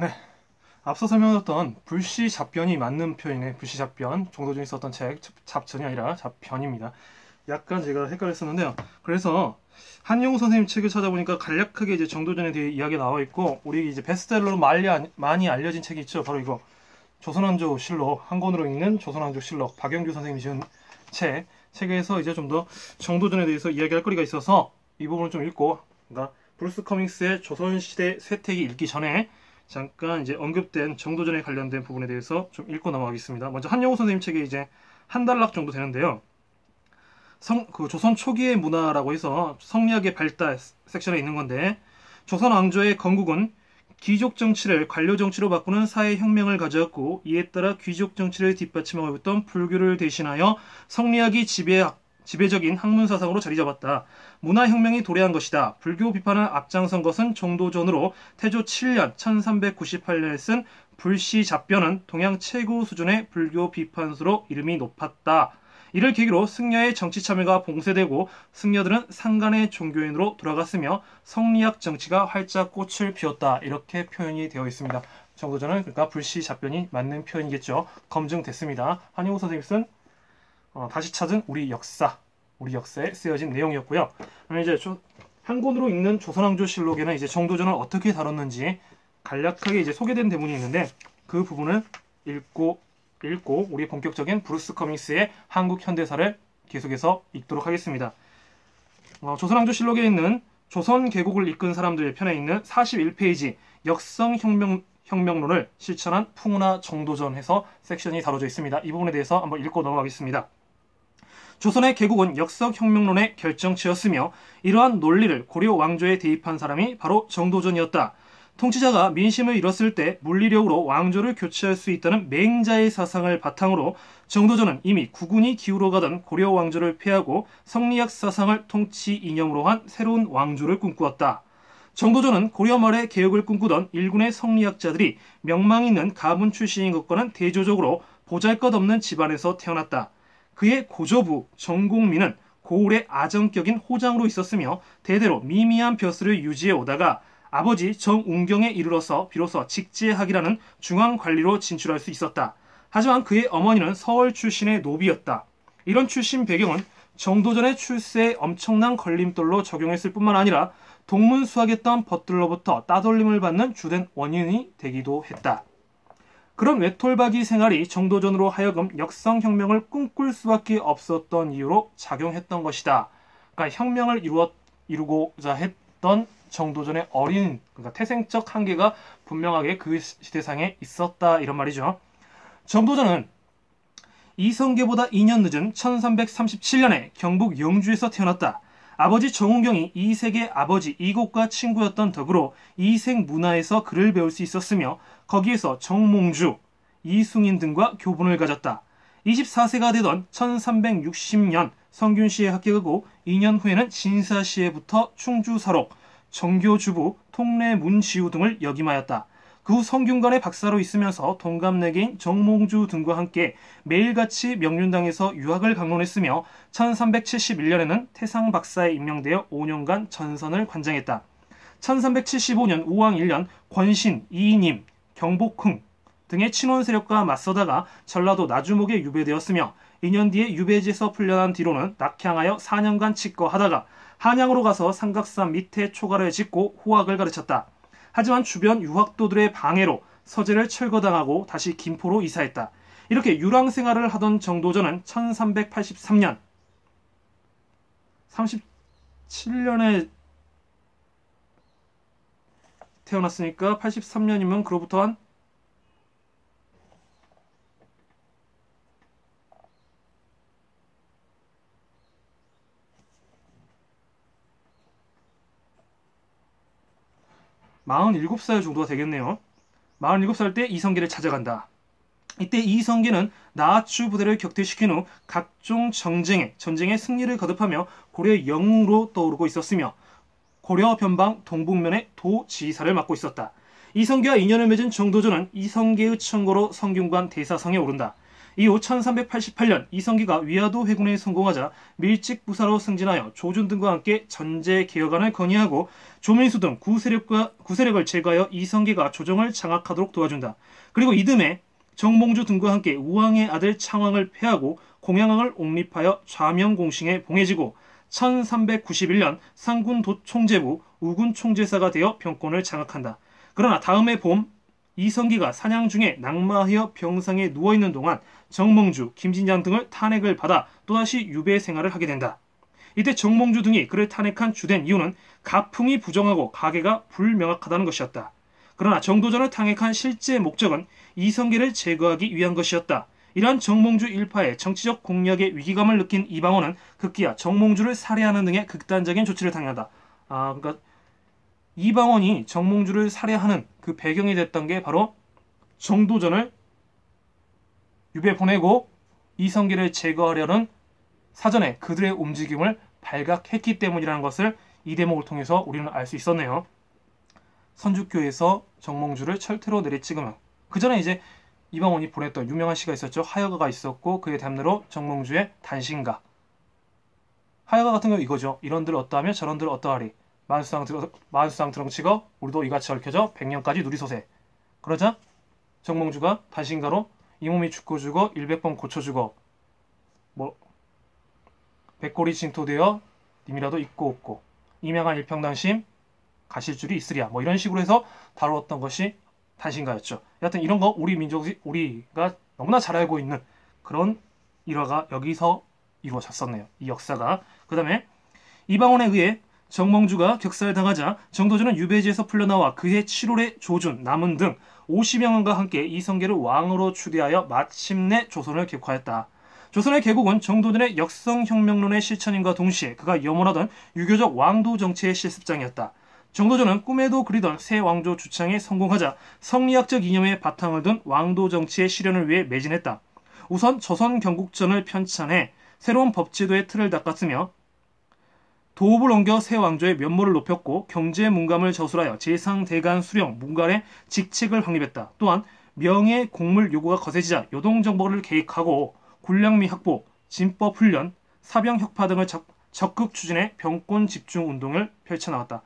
네, 앞서 설명드렸던 불시잡변이 맞는 표현의 불시잡변, 정도전이 썼던 책, 잡전이 아니라 잡변입니다. 약간 제가 헷갈렸었는데요. 그래서 한용우 선생님 책을 찾아보니까 간략하게 이제 정도전에 대해 이야기가 나와 있고, 우리 이제 베스트셀러로 많이 알려진 책이 있죠. 바로 이거 조선왕조 실록, 한 권으로 읽는 조선왕조 실록, 박영규 선생님이 지은 책에서 이제 좀 더 정도전에 대해서 이야기할 거리가 있어서 이 부분을 좀 읽고, 그러니까 브루스 커밍스의 조선시대 쇠퇴기 읽기 전에 잠깐 이제 언급된 정도전에 관련된 부분에 대해서 좀 읽고 넘어가겠습니다. 먼저 한영호 선생님 책에 이제 한 단락 정도 되는데요. 조선 초기의 문화라고 해서 성리학의 발달 섹션에 있는 건데, 조선 왕조의 건국은 귀족 정치를 관료 정치로 바꾸는 사회 혁명을 가져왔고, 이에 따라 귀족 정치를 뒷받침하고 있던 불교를 대신하여 성리학이 지배적인 학문 사상으로 자리 잡았다. 문화혁명이 도래한 것이다. 불교 비판을 앞장선 것은 정도전으로 태조 7년 1398년에 쓴 불시잡변은 동양 최고 수준의 불교 비판서로 이름이 높았다. 이를 계기로 승려의 정치 참여가 봉쇄되고 승려들은 상간의 종교인으로 돌아갔으며 성리학 정치가 활짝 꽃을 피웠다. 이렇게 표현이 되어 있습니다. 정도전은 그러니까 불시잡변이 맞는 표현이겠죠. 검증됐습니다. 한용우 선생님 쓴 다시 찾은 우리 역사에 쓰여진 내용이었고요. 이제 한 권으로 읽는 조선왕조실록에는 이제 정도전을 어떻게 다뤘는지 간략하게 이제 소개된 대문이 있는데, 그 부분을 읽고 우리 본격적인 브루스 커밍스의 한국 현대사를 계속해서 읽도록 하겠습니다. 조선왕조실록에 있는 조선 개국을 이끈 사람들의 편에 있는 41페이지 역성혁명론을 실천한 풍운하 정도전에서 섹션이 다뤄져 있습니다. 이 부분에 대해서 한번 읽고 넘어가겠습니다. 조선의 개국은 역성혁명론의 결정체였으며 이러한 논리를 고려 왕조에 대입한 사람이 바로 정도전이었다. 통치자가 민심을 잃었을 때 물리력으로 왕조를 교체할 수 있다는 맹자의 사상을 바탕으로 정도전은 이미 국운이 기울어가던 고려 왕조를 폐하고 성리학 사상을 통치 이념으로 한 새로운 왕조를 꿈꾸었다. 정도전은 고려 말에 개혁을 꿈꾸던 일군의 성리학자들이 명망 있는 가문 출신인 것과는 대조적으로 보잘것없는 집안에서 태어났다. 그의 고조부 정공민은 고을의 아정격인 호장으로 있었으며 대대로 미미한 벼슬을 유지해 오다가 아버지 정운경에 이르러서 비로소 직제학이라는 중앙관리로 진출할 수 있었다. 하지만 그의 어머니는 서울 출신의 노비였다. 이런 출신 배경은 정도전의 출세에 엄청난 걸림돌로 적용했을 뿐만 아니라 동문수학했던 벗들로부터 따돌림을 받는 주된 원인이 되기도 했다. 그런 외톨박이 생활이 정도전으로 하여금 역성혁명을 꿈꿀 수밖에 없었던 이유로 작용했던 것이다. 그러니까 혁명을 이루고자 했던 정도전의 어린, 그러니까 태생적 한계가 분명하게 그 시대상에 있었다, 이런 말이죠. 정도전은 이성계보다 2년 늦은 1337년에 경북 영주에서 태어났다. 아버지 정운경이 이색의 아버지 이곡과 친구였던 덕으로 이색 문화에서 글을 배울 수 있었으며 거기에서 정몽주, 이숭인 등과 교분을 가졌다. 24세가 되던 1360년 성균시에 합격하고 2년 후에는 진사시에 붙어 충주사록, 정교주부, 통례문지우 등을 역임하였다. 그 후 성균관의 박사로 있으면서 동갑내기인 정몽주 등과 함께 매일같이 명륜당에서 유학을 강론했으며 1371년에는 태상 박사에 임명되어 5년간 전선을 관장했다. 1375년 5왕 1년 권신, 이님, 경복흥 등의 친원 세력과 맞서다가 전라도 나주목에 유배되었으며 2년 뒤에 유배지에서 풀려난 뒤로는 낙향하여 4년간 칙거하다가 한양으로 가서 삼각산 밑에 초가를 짓고 호학을 가르쳤다. 하지만 주변 유학도들의 방해로 서재를 철거당하고 다시 김포로 이사했다. 이렇게 유랑 생활을 하던 정도전은 1383년 37년에 태어났으니까 83년이면 그로부터 한 47살 정도가 되겠네요. 47살 때 이성계를 찾아간다. 이때 이성계는 나아추 부대를 격퇴시킨 후 각종 전쟁의 승리를 거듭하며 고려 영웅으로 떠오르고 있었으며 고려 변방 동북면의 도지사를 맡고 있었다. 이성계와 인연을 맺은 정도전은 이성계의 청고로 성균관 대사성에 오른다. 이후 1388년 이성계가 위화도 회군에 성공하자 밀직부사로 승진하여 조준 등과 함께 전제 개혁안을 건의하고 조민수 등 구세력을 제거하여 이성계가 조정을 장악하도록 도와준다. 그리고 이듬해 정몽주 등과 함께 우왕의 아들 창왕을 패하고 공양왕을 옹립하여 좌명공신에 봉해지고 1391년 상군 도총재부 우군 총재사가 되어 병권을 장악한다. 그러나 다음해 봄 이성계가 사냥 중에 낙마하여 병상에 누워있는 동안 정몽주, 김진양 등을 탄핵을 받아 또다시 유배 생활을 하게 된다. 이때 정몽주 등이 그를 탄핵한 주된 이유는 가풍이 부정하고 가계가 불명확하다는 것이었다. 그러나 정도전을 탄핵한 실제 목적은 이성계를 제거하기 위한 것이었다. 이러한 정몽주 일파의 정치적 공략의 위기감을 느낀 이방원은 급기야 정몽주를 살해하는 등의 극단적인 조치를 당한다. 그러니까 이방원이 정몽주를 살해하는 그 배경이 됐던 게 바로 정도전을 유배 보내고 이성계를 제거하려는 사전에 그들의 움직임을 발각했기 때문이라는 것을 이 대목을 통해서 우리는 알 수 있었네요. 선주교에서 정몽주를 철퇴로 내리찍으면 그 전에 이제 이방원이 보냈던 유명한 시가 있었죠. 하여가가 있었고 그의 담내로 정몽주의 단신가. 하여가 같은 경우 이거죠. 이런들 어떠하며 저런들 어떠하리. 만수상 드렁치고 우리도 이같이 얽혀져 100년까지 누리소세. 그러자 정몽주가 단신가로 이 몸이 죽고 죽어 100번 고쳐주고 백골이 진토되어 님이라도 있고 없고 임양한 일평당심 가실 줄이 있으랴. 이런 식으로 해서 다루었던 것이 단신가였죠. 여하튼 이런 거 우리가 너무나 잘 알고 있는 그런 일화가 여기서 이루어졌었네요. 이 역사가. 그 다음에 이방원에 의해 정몽주가 격살당하자 정도전은 유배지에서 풀려나와 그해 7월에 조준, 남은 등 50여명과 함께 이성계를 왕으로 추대하여 마침내 조선을 개국하였다. 조선의 개국은 정도전의 역성혁명론의 실천임과 동시에 그가 염원하던 유교적 왕도 정치의 실습장이었다. 정도전은 꿈에도 그리던 새 왕조 주창에 성공하자 성리학적 이념에 바탕을 둔 왕도 정치의 실현을 위해 매진했다. 우선 조선 경국전을 편찬해 새로운 법제도의 틀을 닦았으며 도읍을 옮겨 새 왕조의 면모를 높였고 경제 문감을 저술하여 재상, 대간, 수령, 문갈의 직책을 확립했다. 또한 명예, 공물 요구가 거세지자 요동정보를 계획하고 군량미 확보, 진법 훈련, 사병 혁파 등을 적극 추진해 병권 집중 운동을 펼쳐나갔다.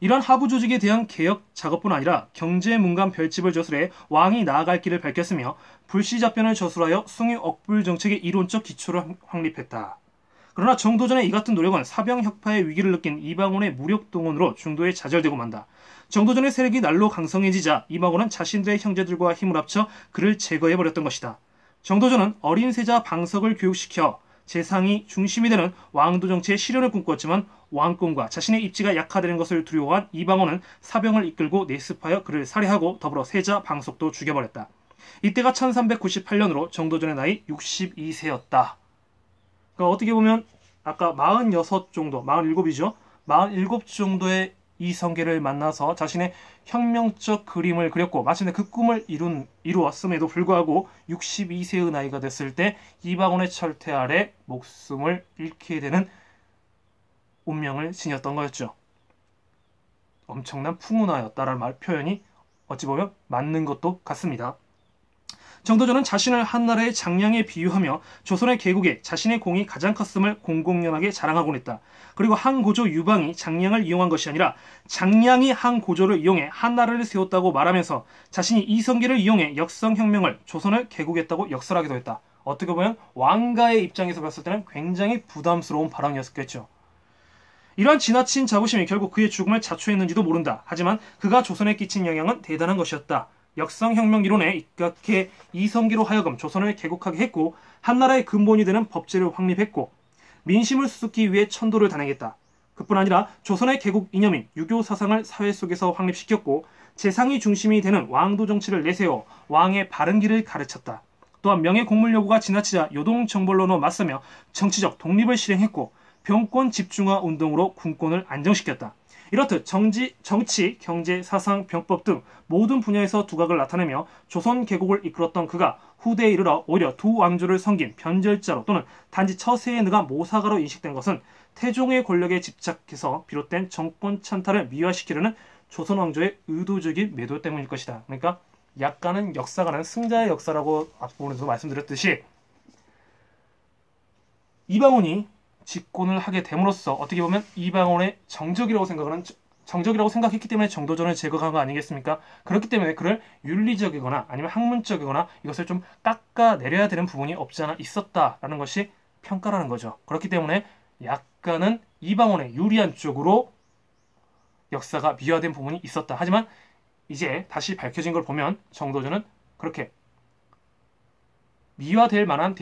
이러한 하부 조직에 대한 개혁 작업뿐 아니라 경제 문감 별집을 저술해 왕이 나아갈 길을 밝혔으며 불시잡변을 저술하여 숭유 억불 정책의 이론적 기초를 확립했다. 그러나 정도전의 이 같은 노력은 사병 혁파의 위기를 느낀 이방원의 무력 동원으로 중도에 좌절되고 만다. 정도전의 세력이 날로 강성해지자 이방원은 자신들의 형제들과 힘을 합쳐 그를 제거해버렸던 것이다. 정도전은 어린 세자 방석을 교육시켜 재상이 중심이 되는 왕도 정치의 실현을 꿈꿨지만 왕권과 자신의 입지가 약화되는 것을 두려워한 이방원은 사병을 이끌고 내습하여 그를 살해하고 더불어 세자 방석도 죽여버렸다. 이때가 1398년으로 정도전의 나이 62세였다. 그러니까 어떻게 보면 아까 46 정도, 47이죠. 47 정도의 이성계를 만나서 자신의 혁명적 그림을 그렸고 마침내 그 꿈을 이루었음에도 불구하고 62세의 나이가 됐을 때 이방원의 철퇴 아래 목숨을 잃게 되는 운명을 지녔던 거였죠. 엄청난 풍운하였다라는 표현이 어찌 보면 맞는 것도 같습니다. 정도전은 자신을 한나라의 장량에 비유하며 조선의 개국에 자신의 공이 가장 컸음을 공공연하게 자랑하곤 했다. 그리고 한고조 유방이 장량을 이용한 것이 아니라 장량이 한고조를 이용해 한나라를 세웠다고 말하면서 자신이 이성계를 이용해 역성혁명을 조선을 개국했다고 역설하기도 했다. 어떻게 보면 왕가의 입장에서 봤을 때는 굉장히 부담스러운 발언이었겠죠. 이러한 지나친 자부심이 결국 그의 죽음을 자초했는지도 모른다. 하지만 그가 조선에 끼친 영향은 대단한 것이었다. 역성혁명 이론에 입각해 이성계로 하여금 조선을 개국하게 했고 한나라의 근본이 되는 법제를 확립했고 민심을 수습기 위해 천도를 단행했다. 그뿐 아니라 조선의 개국 이념인 유교 사상을 사회 속에서 확립시켰고 재상이 중심이 되는 왕도 정치를 내세워 왕의 바른 길을 가르쳤다. 또한 명예 공물 요구가 지나치자 요동정벌론으로 맞서며 정치적 독립을 실행했고 병권 집중화 운동으로 군권을 안정시켰다. 이렇듯 정치, 경제, 사상, 병법 등 모든 분야에서 두각을 나타내며 조선 개국을 이끌었던 그가 후대에 이르러 오히려 두 왕조를 섬긴 변절자로 또는 단지 처세에 능한 모사가로 인식된 것은 태종의 권력에 집착해서 비롯된 정권 찬탈을 미화시키려는 조선 왕조의 의도적인 매도 때문일 것이다. 그러니까 약간은 역사가는 승자의 역사라고 앞부분에서 말씀드렸듯이 이방원이 집권을 하게 됨으로써 어떻게 보면 이방원의 정적이라고 생각했기 때문에 정도전을 제거한 거 아니겠습니까? 그렇기 때문에 그를 윤리적이거나 아니면 학문적이거나 이것을 좀 깎아내려야 되는 부분이 없지 않아 있었다라는 것이 평가라는 거죠. 그렇기 때문에 약간은 이방원의 유리한 쪽으로 역사가 미화된 부분이 있었다. 하지만 이제 다시 밝혀진 걸 보면 정도전은 그렇게 미화될 만한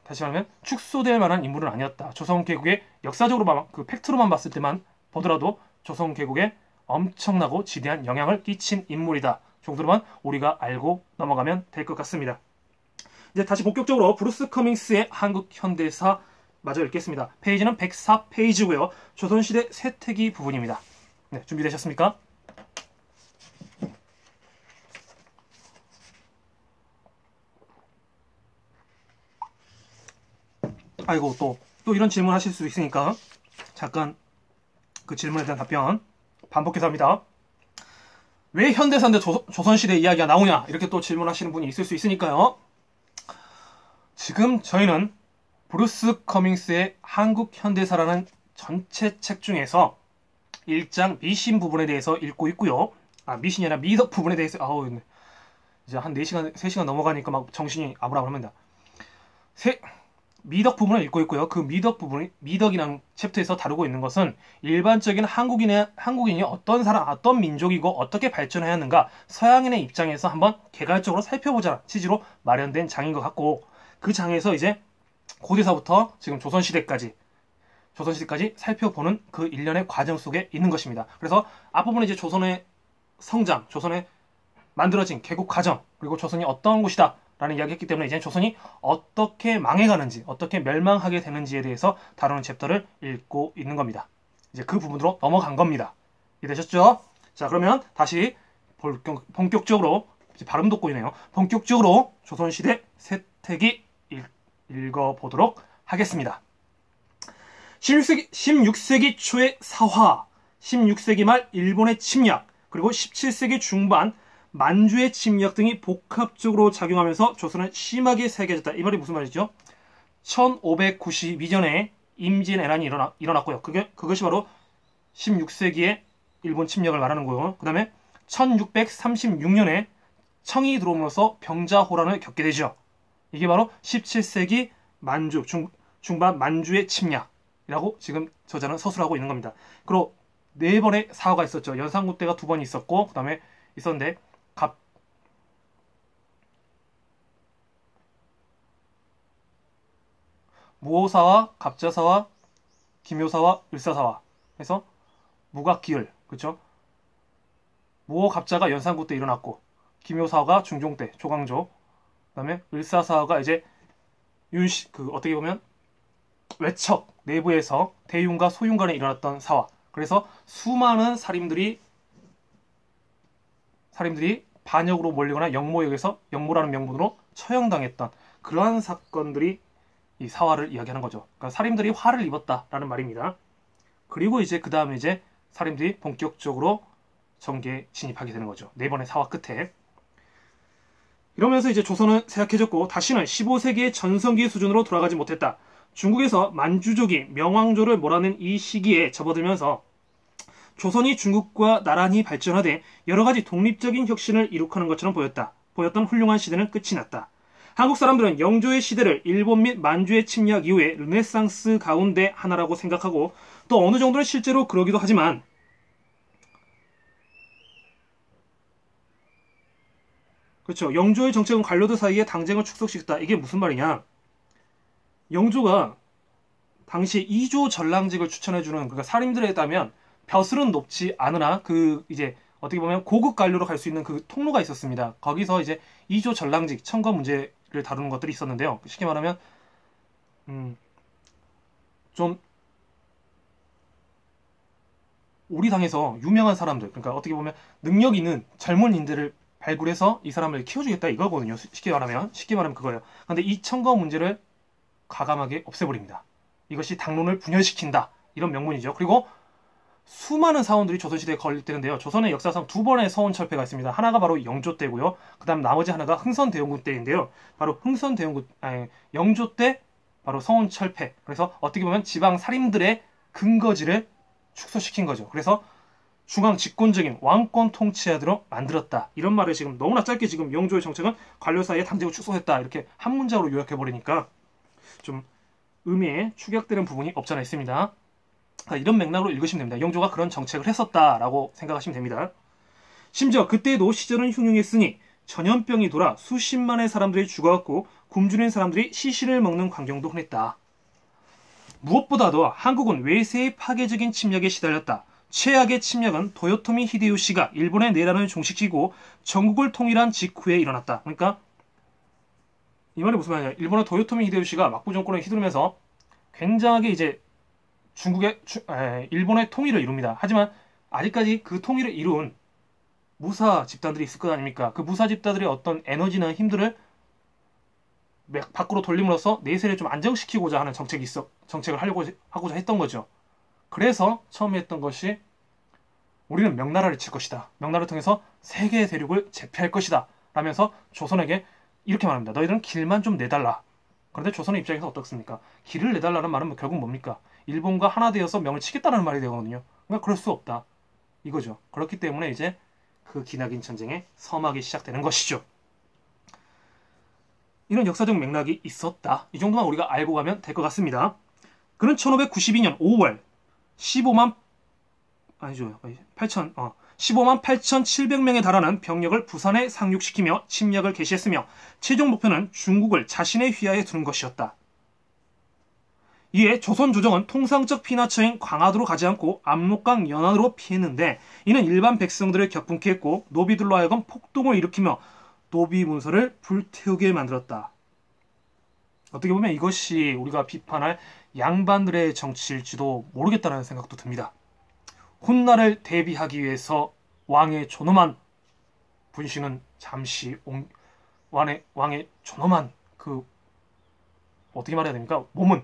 다시 말하면 축소될 만한 인물은 아니었다. 조선 개국의 역사적으로 그 팩트로만 봤을 때만 보더라도 조선 개국에 엄청나고 지대한 영향을 끼친 인물이다 정도로만 우리가 알고 넘어가면 될 것 같습니다. 이제 다시 본격적으로 브루스 커밍스의 한국 현대사 마저 읽겠습니다. 페이지는 104페이지고요. 조선시대 쇠퇴기 부분입니다. 네, 준비되셨습니까? 아이고 또 이런 질문 하실 수 있으니까 잠깐 그 질문에 대한 답변 반복해서 합니다. 왜 현대사인데 조선시대 이야기가 나오냐 이렇게 또 질문하시는 분이 있을 수 있으니까요. 지금 저희는 브루스 커밍스의 한국 현대사라는 전체 책 중에서 1장 미신 부분에 대해서 읽고 있고요. 미신이 아니라 미덕 부분에 대해서 이제 한 4시간 3시간 넘어가니까 막 정신이 아브라브랍니다. 미덕 부분을 읽고 있고요. 그 미덕이라는 챕터에서 다루고 있는 것은 일반적인 한국인이 어떤 민족이고 어떻게 발전하였는가 서양인의 입장에서 한번 개괄적으로 살펴보자 취지로 마련된 장인 것 같고, 그 장에서 이제 고대사부터 지금 조선시대까지 살펴보는 그 일련의 과정 속에 있는 것입니다. 그래서 앞부분에 이제 조선의 성장, 조선의 만들어진 개국 과정, 그리고 조선이 어떤 곳이다 라는 이야기했기 때문에 이제 조선이 어떻게 망해가는지, 어떻게 멸망하게 되는지에 대해서 다루는 챕터를 읽고 있는 겁니다. 이제 그 부분으로 넘어간 겁니다. 이해되셨죠? 자, 그러면 다시 본격적으로, 발음도 꼬이네요. 본격적으로 조선시대 쇠퇴기 읽어보도록 하겠습니다. 16세기 초의 사화, 16세기 말 일본의 침략, 그리고 17세기 중반 만주의 침략 등이 복합적으로 작용하면서 조선은 심하게 세계해졌다. 이 말이 무슨 말이죠? 1592년에 임진왜란이 일어났고요. 그것이 바로 16세기의 일본 침략을 말하는 거고요. 그 다음에 1636년에 청이 들어옴으로써 병자호란을 겪게 되죠. 이게 바로 17세기 중반 만주의 침략이라고 지금 저자는 서술하고 있는 겁니다. 그리고 4번의 사화가 있었죠. 연산군 때가 2번 있었고, 그 다음에 있었는데 무오사와 갑자사와 김효사와 을사사와 해서 무각기열, 그렇죠? 무오갑자가 연산군 때 일어났고, 김효사가 중종 때 조광조, 그다음에 을사사가 이제 어떻게 보면 외척 내부에서 대윤과 소윤 간에 일어났던 사화. 그래서 수많은 살인들이 반역으로 몰리거나 영모역에서 영모라는 명분으로 처형당했던 그러한 사건들이 이 사화를 이야기하는 거죠. 그러니까 살인들이 화를 입었다라는 말입니다. 그리고 이제 그 다음에 이제 살인들이 본격적으로 정계에 진입하게 되는 거죠. 4번의 사화 끝에. 이러면서 이제 조선은 쇠약해졌고 다시는 15세기의 전성기 수준으로 돌아가지 못했다. 중국에서 만주족이 명왕조를 몰아낸 이 시기에 접어들면서 조선이 중국과 나란히 발전하되 여러가지 독립적인 혁신을 이룩하는 것처럼 보였던 훌륭한 시대는 끝이 났다. 한국 사람들은 영조의 시대를 일본 및 만주의 침략 이후에 르네상스 가운데 하나라고 생각하고 또 어느 정도는 실제로 그러기도 하지만 그렇죠. 영조의 정책은 관료들 사이에 당쟁을 축소시켰다. 이게 무슨 말이냐? 영조가 당시에 이조 전랑직을 추천해주는, 그러니까 살인들에 따면 벼슬은 높지 않으나 이제 어떻게 보면 고급 관료로 갈 수 있는 그 통로가 있었습니다. 거기서 이제 이조 전랑직 청거 문제를 다루는 것들이 있었는데요. 쉽게 말하면 좀 우리 당에서 유명한 사람들, 그러니까 어떻게 보면 능력 있는 젊은인들을 발굴해서 이 사람을 키워주겠다 이거거든요. 쉽게 말하면 그거예요. 근데 이 청거 문제를 과감하게 없애버립니다. 이것이 당론을 분열시킨다 이런 명분이죠. 그리고 수많은 사원들이 조선시대에 건립되는데요. 조선의 역사상 두 번의 서원 철폐가 있습니다. 하나가 바로 영조 때고요. 그 다음 나머지 하나가 흥선대원군 때인데요. 바로 영조 때 바로 서원 철폐. 그래서 어떻게 보면 지방 살인들의 근거지를 축소시킨 거죠. 그래서 중앙 집권적인 왕권 통치하도록 만들었다. 이런 말을 지금 너무나 짧게 지금 영조의 정책은 관료 사이에 당직을 축소했다. 이렇게 한 문장으로 요약해버리니까 좀 의미에 축약되는 부분이 없잖아 있습니다. 이런 맥락으로 읽으시면 됩니다. 영조가 그런 정책을 했었다라고 생각하시면 됩니다. 심지어 그때에도 시절은 흉흉했으니 전염병이 돌아 수십만의 사람들이 죽어갔고 굶주린 사람들이 시신을 먹는 광경도 흔했다. 무엇보다도 한국은 외세의 파괴적인 침략에 시달렸다. 최악의 침략은 도요토미 히데요시가 일본의 내란을 종식시키고 전국을 통일한 직후에 일어났다. 그러니까 이 말이 무슨 말이냐? 일본의 도요토미 히데요시가 막부 정권을 휘두르면서 굉장하게 이제 일본의 통일을 이룹니다. 하지만 아직까지 그 통일을 이룬 무사 집단들이 있을 것 아닙니까? 그 무사 집단들의 어떤 에너지나 힘들을 밖으로 돌림으로써 내세를 좀 안정시키고자 하는 정책을 하고자 했던 거죠. 그래서 처음에 했던 것이 우리는 명나라를 칠 것이다. 명나라를 통해서 세계의 대륙을 제패할 것이다. 라면서 조선에게 이렇게 말합니다. 너희들은 길만 좀 내달라. 그런데 조선의 입장에서 어떻습니까? 길을 내달라는 말은 결국 뭡니까? 일본과 하나 되어서 명을 치겠다는 말이 되거든요. 그러니까 그럴 수 없다. 이거죠. 그렇기 때문에 이제 그 기나긴 전쟁의 서막이 시작되는 것이죠. 이런 역사적 맥락이 있었다. 이 정도만 우리가 알고 가면 될 것 같습니다. 그는 1592년 5월 15만 8,700명에 달하는 병력을 부산에 상륙시키며 침략을 개시했으며 최종 목표는 중국을 자신의 휘하에 두는 것이었다. 이에 조선 조정은 통상적 피난처인 광화도로 가지 않고 압록강 연안으로 피했는데 이는 일반 백성들을 격분케 했고 노비들로 하여금 폭동을 일으키며 노비 문서를 불태우게 만들었다. 어떻게 보면 이것이 우리가 비판할 양반들의 정치일지도 모르겠다는 생각도 듭니다. 훗날을 대비하기 위해서 왕의 존엄한 분신은 잠시 왕의 존엄한 어떻게 말해야 됩니까? 몸은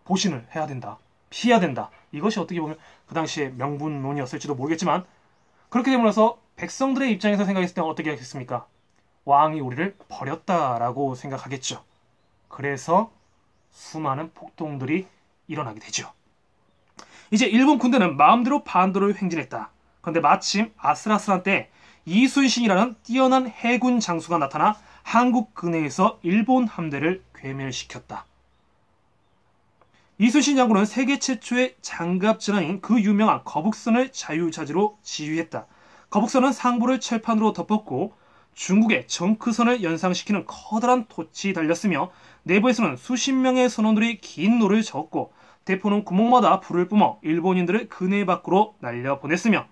보신을 해야 된다. 피해야 된다. 이것이 어떻게 보면 그 당시에 명분론이었을지도 모르겠지만 그렇게 됨으로써 백성들의 입장에서 생각했을 때는 어떻게 하겠습니까? 왕이 우리를 버렸다라고 생각하겠죠. 그래서 수많은 폭동들이 일어나게 되죠. 이제 일본 군대는 마음대로 반도를 횡진했다. 그런데 마침 아슬아슬한 때 이순신이라는 뛰어난 해군 장수가 나타나 한국 근해에서 일본 함대를 괴멸시켰다. 이순신 장군은 세계 최초의 장갑전하인 그 유명한 거북선을 자유자재로 지휘했다. 거북선은 상부를 철판으로 덮었고 중국의 정크선을 연상시키는 커다란 돛이 달렸으며 내부에서는 수십 명의 선원들이 긴 노를 저었고 대포는 구멍마다 불을 뿜어 일본인들을 근해 밖으로 날려보냈으며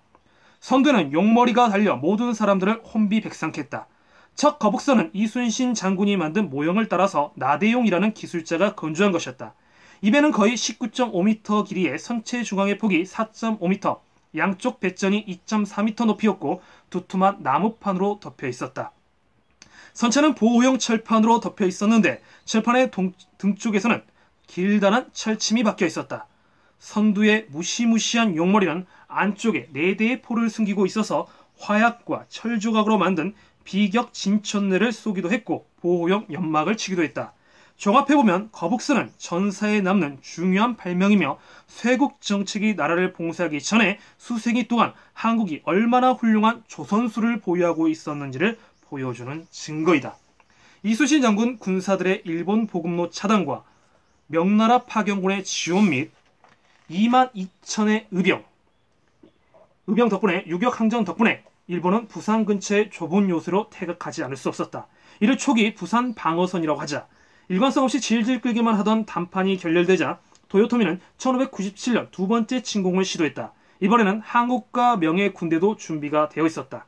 선두에는 용머리가 달려 모든 사람들을 혼비백산케 했다. 첫 거북선은 이순신 장군이 만든 모형을 따라서 나대용이라는 기술자가 건조한 것이었다. 이 배는 거의 19.5m 길이에 선체 중앙의 폭이 4.5m, 양쪽 배전이 2.4m 높이였고 두툼한 나무판으로 덮여 있었다. 선체는 보호용 철판으로 덮여 있었는데 철판의 등 쪽에서는 길다란 철침이 박혀 있었다. 선두의 무시무시한 용머리는 안쪽에 4대의 포를 숨기고 있어서 화약과 철조각으로 만든 비격 진천내를 쏘기도 했고 보호용 연막을 치기도 했다. 종합해보면 거북선은 전사에 남는 중요한 발명이며 쇄국 정책이 나라를 봉쇄하기 전에 수세기 동안 한국이 얼마나 훌륭한 조선수를 보유하고 있었는지를 보여주는 증거이다. 이순신 장군 군사들의 일본 보급로 차단과 명나라 파견군의 지원 및 22,000의 의병 덕분에 유격항전 덕분에 일본은 부산 근처의 좁은 요새로 태극하지 않을 수 없었다. 이를 초기 부산 방어선이라고 하자. 일관성 없이 질질 끌기만 하던 단판이 결렬되자 도요토미는 1597년 두 번째 침공을 시도했다. 이번에는 한국과 명의 군대도 준비가 되어 있었다.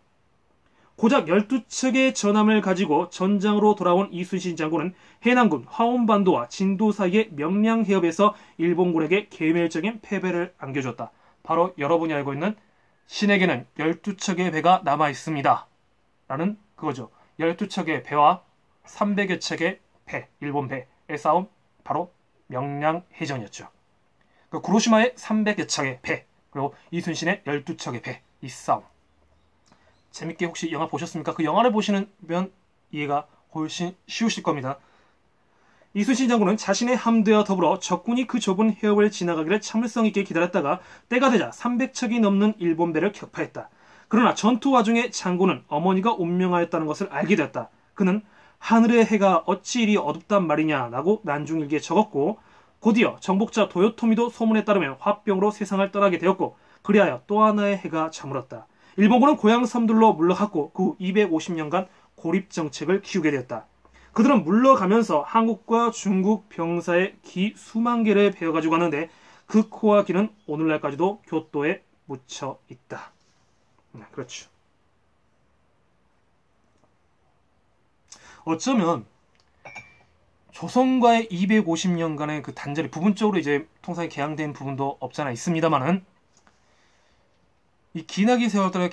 고작 12척의 전함을 가지고 전장으로 돌아온 이순신 장군은 해남군 화엄반도와 진도 사이의 명량해협에서 일본군에게 개멸적인 패배를 안겨줬다. 바로 여러분이 알고 있는 신에게는 12척의 배가 남아있습니다. 라는 그거죠. 12척의 배와 300여 척의 배, 일본 배의 싸움, 바로 명량해전이었죠. 구로시마의 300여 척의 배, 그리고 이순신의 12척의 배, 이 싸움. 재밌게 혹시 영화 보셨습니까? 그 영화를 보시면 이해가 훨씬 쉬우실 겁니다. 이순신 장군은 자신의 함대와 더불어 적군이 그 좁은 해협을 지나가기를 참을성 있게 기다렸다가 때가 되자 300척이 넘는 일본 배를 격파했다. 그러나 전투 와중에 장군은 어머니가 운명하였다는 것을 알게 되었다. 그는 하늘의 해가 어찌 이리 어둡단 말이냐라고 난중일기에 적었고, 곧이어 정복자 도요토미도 소문에 따르면 화병으로 세상을 떠나게 되었고, 그리하여 또 하나의 해가 저물었다. 일본군은 고향 섬들로 물러갔고 그 후 250년간 고립정책을 키우게 되었다. 그들은 물러가면서 한국과 중국 병사의 기 수만 개를 베어가지고 갔는데 그 코와 기는 오늘날까지도 교토에 묻혀 있다. 그렇죠. 어쩌면 조선과의 250년간의 그 단절이 부분적으로 이제 통상에 개항된 부분도 없잖아 있습니다만은, 이 기나기 세월들을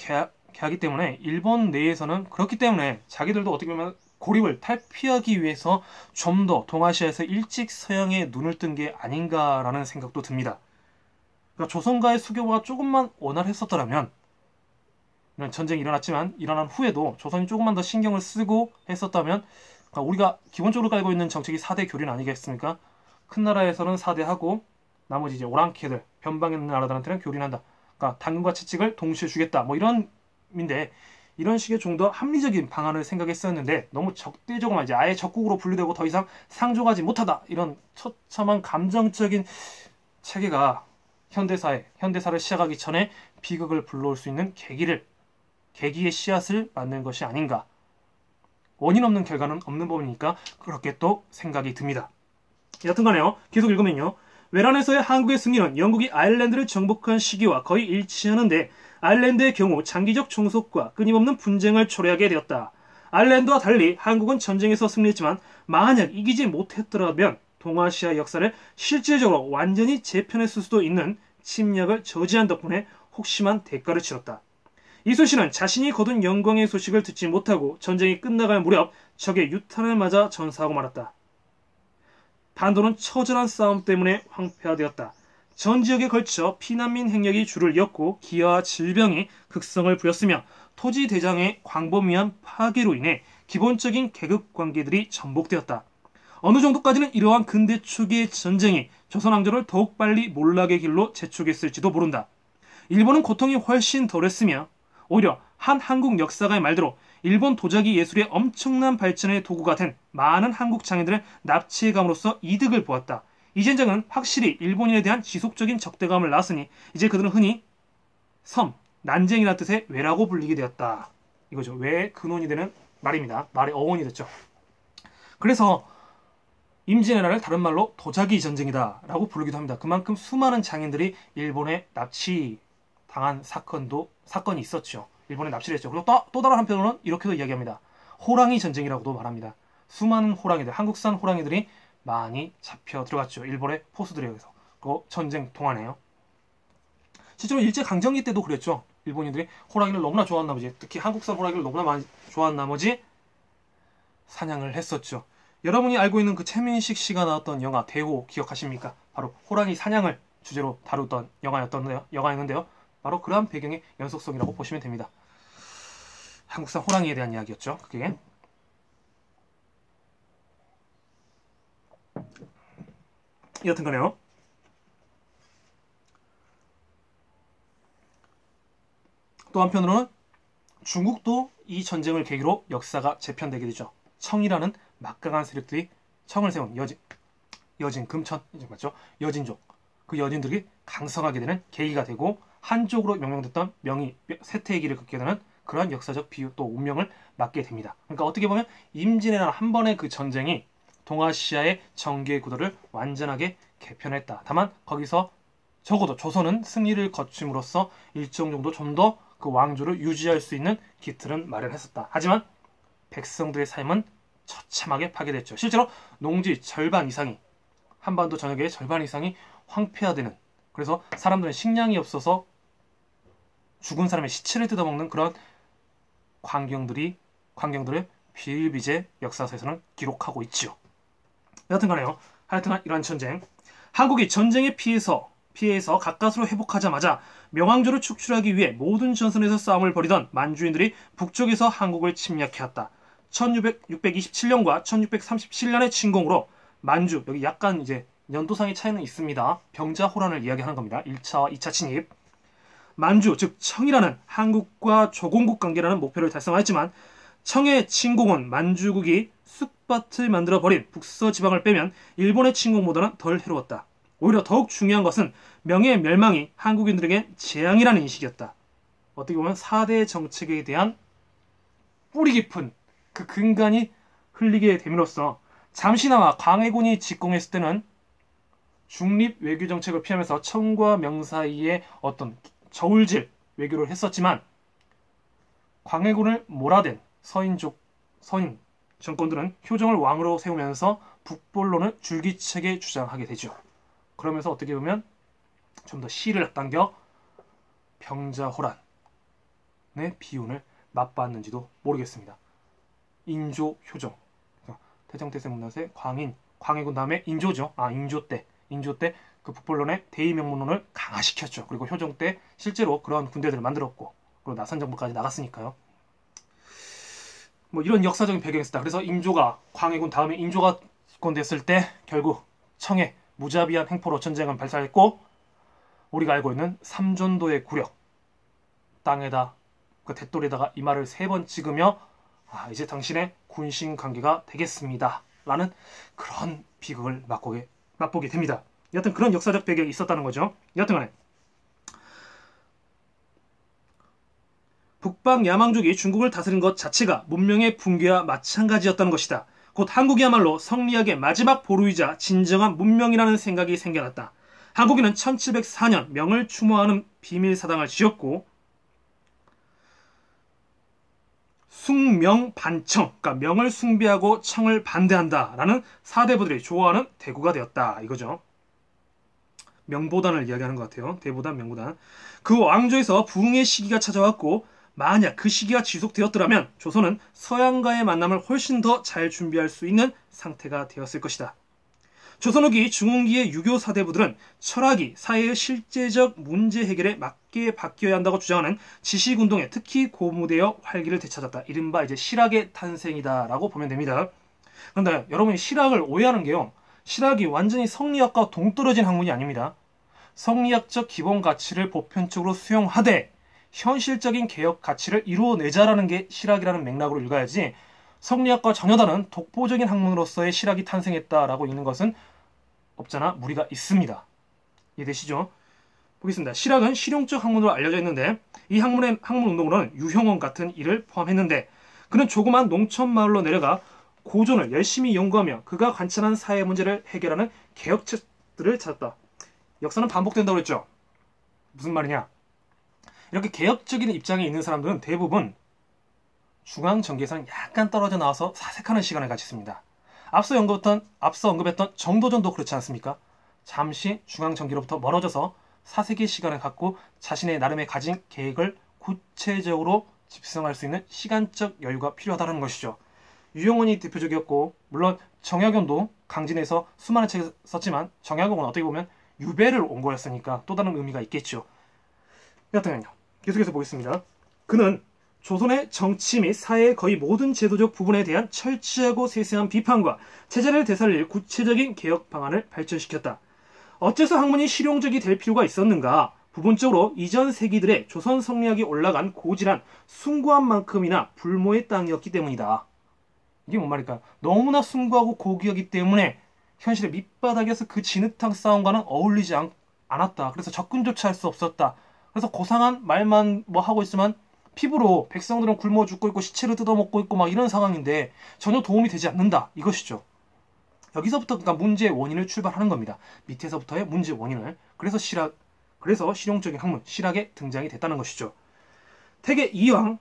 개하기 때문에 일본 내에서는 그렇기 때문에 자기들도 어떻게 보면 고립을 탈피하기 위해서 좀 더 동아시아에서 일찍 서양에 눈을 뜬 게 아닌가라는 생각도 듭니다. 그러니까 조선과의 수교가 조금만 원활했었더라면, 이런 전쟁이 일어났지만 일어난 후에도 조선이 조금만 더 신경을 쓰고 했었다면, 그러니까 우리가 기본적으로 깔고 있는 정책이 4대 교련 아니겠습니까? 큰 나라에서는 4대 하고 나머지 이제 오랑캐들, 변방에 있는 나라들한테는 교련한다. 그러니까 당근과 채찍을 동시에 주겠다. 뭐 이런 인데, 이런 식의 좀 더 합리적인 방안을 생각했었는데 너무 적대적으로 이제 아예 적국으로 분류되고 더 이상 상종하지 못하다, 이런 처참한 감정적인 체계가 현대사를 시작하기 전에 비극을 불러올 수 있는 계기의 씨앗을 맞는 것이 아닌가. 원인 없는 결과는 없는 법이니까 그렇게 또 생각이 듭니다. 여튼간에요, 계속 읽으면요, 외란에서의 한국의 승리는 영국이 아일랜드를 정복한 시기와 거의 일치하는데, 아일랜드의 경우 장기적 종속과 끊임없는 분쟁을 초래하게 되었다. 아일랜드와 달리 한국은 전쟁에서 승리했지만 만약 이기지 못했더라면 동아시아 역사를 실질적으로 완전히 재편했을 수도 있는 침략을 저지한 덕분에 혹심한 대가를 치렀다. 이순신은 자신이 거둔 영광의 소식을 듣지 못하고 전쟁이 끝나갈 무렵 적의 유탄을 맞아 전사하고 말았다. 반도는 처절한 싸움 때문에 황폐화되었다. 전 지역에 걸쳐 피난민 행역이 줄을 이었고 기아와 질병이 극성을 부였으며 토지 대장의 광범위한 파괴로 인해 기본적인 계급 관계들이 전복되었다. 어느 정도까지는 이러한 근대 초기의 전쟁이 조선 왕조를 더욱 빨리 몰락의 길로 재촉했을지도 모른다. 일본은 고통이 훨씬 덜했으며 오히려 한 한국 역사가의 말대로 일본 도자기 예술의 엄청난 발전의 도구가 된 많은 한국 장인들을 납치해감으로써 이득을 보았다. 이 전쟁은 확실히 일본인에 대한 지속적인 적대감을 낳았으니 이제 그들은 흔히 난쟁이라는 뜻의 외라고 불리게 되었다. 이거죠. 외의 근원이 되는 말입니다. 말의 어원이 됐죠. 그래서 임진왜란을 다른 말로 도자기 전쟁이다 라고 부르기도 합니다. 그만큼 수많은 장인들이 일본에 납치당한 사건이 있었죠. 일본에 납치를 했죠. 그리고 또 다른 한편으로는 이렇게도 이야기합니다. 호랑이 전쟁이라고도 말합니다. 수많은 호랑이들, 한국산 호랑이들이 많이 잡혀 들어갔죠. 일본의 포수들에 의해서. 그 전쟁 동안에요. 실제로 일제강점기 때도 그랬죠. 일본인들이 호랑이를 너무나 좋아한 나머지, 특히 한국산 호랑이를 너무나 많이 좋아한 나머지 사냥을 했었죠. 여러분이 알고 있는 그 최민식 씨가 나왔던 영화 대호 기억하십니까? 바로 호랑이 사냥을 주제로 다루던 영화였는데요. 바로 그러한 배경의 연속성이라고 보시면 됩니다. 한국산 호랑이에 대한 이야기였죠. 그게. 여튼간에요. 또 한편으로는 중국도 이 전쟁을 계기로 역사가 재편되게 되죠. 청이라는 막강한 세력들이 청을 세운 여진 금천 맞죠? 여진족, 그 여진들이 강성하게 되는 계기가 되고 한쪽으로 명명됐던 명의 쇠퇴의 길을 걷게 되는 그러한 역사적 비유 또 운명을 맞게 됩니다. 그러니까 어떻게 보면 임진왜란 한 번의 그 전쟁이 동아시아의 정계 구도를 완전하게 개편했다. 다만 거기서 적어도 조선은 승리를 거침으로써 일정 정도 좀 더 그 왕조를 유지할 수 있는 기틀은 마련했었다. 하지만 백성들의 삶은 처참하게 파괴됐죠. 실제로 농지 절반 이상이, 한반도 전역의 절반 이상이 황폐화되는, 그래서 사람들은 식량이 없어서 죽은 사람의 시체를 뜯어먹는 그런 광경들을 비일비재 역사서에서는 기록하고 있지요. 여하튼간에요. 하여튼간 이러한 전쟁, 한국이 전쟁에 피해서 피해에서 가까스로 회복하자마자 명왕조를 축출하기 위해 모든 전선에서 싸움을 벌이던 만주인들이 북쪽에서 한국을 침략해왔다. 1627년과 1637년의 침공으로 만주, 여기 약간 이제 연도상의 차이는 있습니다. 병자호란을 이야기하는 겁니다. 1차와 2차 침입. 만주, 즉 청이라는 한국과 조공국 관계라는 목표를 달성하였지만 청의 침공은 만주국이 쑥밭을 만들어버린 북서 지방을 빼면 일본의 침공보다는 덜 해로웠다. 오히려 더욱 중요한 것은 명예의 멸망이 한국인들에게 재앙이라는 인식이었다. 어떻게 보면 4대 정책에 대한 뿌리 깊은 그 근간이 흘리게 됨으로써 잠시나마 광해군이 집권했을 때는 중립 외교 정책을 피하면서 청과 명 사이에 어떤 저울질 외교를 했었지만 광해군을 몰아댄 서인 정권들은 효정을 왕으로 세우면서 북본론을 줄기차게 주장하게 되죠. 그러면서 어떻게 보면 좀 더 시를 앞당겨 병자호란의 비운을 맛봤는지도 모르겠습니다. 인조 효정, 태정태세 문화세 광해군 다음에 인조죠. 인조 때 그 북본론의 대의명문론을 강화시켰죠. 그리고 효정 때 실제로 그런 군대들을 만들었고, 그리고 나선 정부까지 나갔으니까요. 뭐 이런 역사적인 배경이 있었다. 그래서 광해군 다음에 인조가 집권됐을 때 결국 청의 무자비한 행포로 전쟁은 발생했고, 우리가 알고 있는 삼전도의 굴욕, 땅에다 그 대돌에다가 이마를 3번 찍으며 이제 당신의 군신 관계가 되겠습니다 라는 그런 비극을 맛보게 됩니다. 여하튼 그런 역사적 배경이 있었다는 거죠. 여하튼간에 북방 야망족이 중국을 다스린 것 자체가 문명의 붕괴와 마찬가지였다는 것이다. 곧 한국이야말로 성리학의 마지막 보루이자 진정한 문명이라는 생각이 생겨났다. 한국인은 1704년 명을 추모하는 비밀사당을 지었고 숭명반청, 그러니까 명을 숭배하고 청을 반대한다라는 사대부들이 좋아하는 대구가 되었다 이거죠. 명보단을 이야기하는 것 같아요. 대보단, 명보단. 그 왕조에서 부흥의 시기가 찾아왔고 만약 그 시기가 지속되었더라면 조선은 서양과의 만남을 훨씬 더 잘 준비할 수 있는 상태가 되었을 것이다. 조선 후기 중흥기의 유교 사대부들은 철학이 사회의 실제적 문제 해결에 맞게 바뀌어야 한다고 주장하는 지식운동에 특히 고무되어 활기를 되찾았다. 이른바 이제 실학의 탄생이다라고 보면 됩니다. 그런데 여러분이 실학을 오해하는 게요. 실학이 완전히 성리학과 동떨어진 학문이 아닙니다. 성리학적 기본 가치를 보편적으로 수용하되 현실적인 개혁 가치를 이루어내자라는 게 실학이라는 맥락으로 읽어야지 성리학과 전혀 다른 독보적인 학문으로서의 실학이 탄생했다라고 읽는 것은 없잖아 무리가 있습니다. 이해되시죠? 보겠습니다. 실학은 실용적 학문으로 알려져 있는데 이 학문 운동으로는 유형원 같은 일을 포함했는데 그는 조그만 농촌 마을로 내려가 고전을 열심히 연구하며 그가 관찰한 사회 문제를 해결하는 개혁책들을 찾았다. 역사는 반복된다고 그랬죠? 무슨 말이냐? 이렇게 개혁적인 입장에 있는 사람들은 대부분 중앙정계에서는 약간 떨어져 나와서 사색하는 시간을 가졌습니다. 앞서 언급했던 정도전도 그렇지 않습니까? 잠시 중앙정계로부터 멀어져서 사색의 시간을 갖고 자신의 나름의 가진 계획을 구체적으로 집성할 수 있는 시간적 여유가 필요하다는 것이죠. 유영원이 대표적이었고 물론 정약용도 강진에서 수많은 책을 썼지만 정약용은 어떻게 보면 유배를 온 거였으니까 또 다른 의미가 있겠죠. 여하튼요. 계속해서 보겠습니다. 그는 조선의 정치 및 사회의 거의 모든 제도적 부분에 대한 철저하고 세세한 비판과 체제를 되살릴 구체적인 개혁 방안을 발전시켰다. 어째서 학문이 실용적이 될 필요가 있었는가? 부분적으로 이전 세기들의 조선 성리학이 올라간 고질한 숭고한 만큼이나 불모의 땅이었기 때문이다. 이게 뭔 말일까? 너무나 숭고하고 고귀하기 때문에 현실의 밑바닥에서 그 진흙탕 싸움과는 어울리지 않았다. 그래서 접근조차 할 수 없었다. 그래서 고상한 말만 뭐 하고 있으면 피부로 백성들은 굶어 죽고 있고 시체를 뜯어먹고 있고 막 이런 상황인데 전혀 도움이 되지 않는다. 이것이죠. 여기서부터 그러니까 문제의 원인을 출발하는 겁니다. 밑에서부터의 문제의 원인을. 그래서 실용적인 학문, 실학의 등장이 됐다는 것이죠. 태계 이황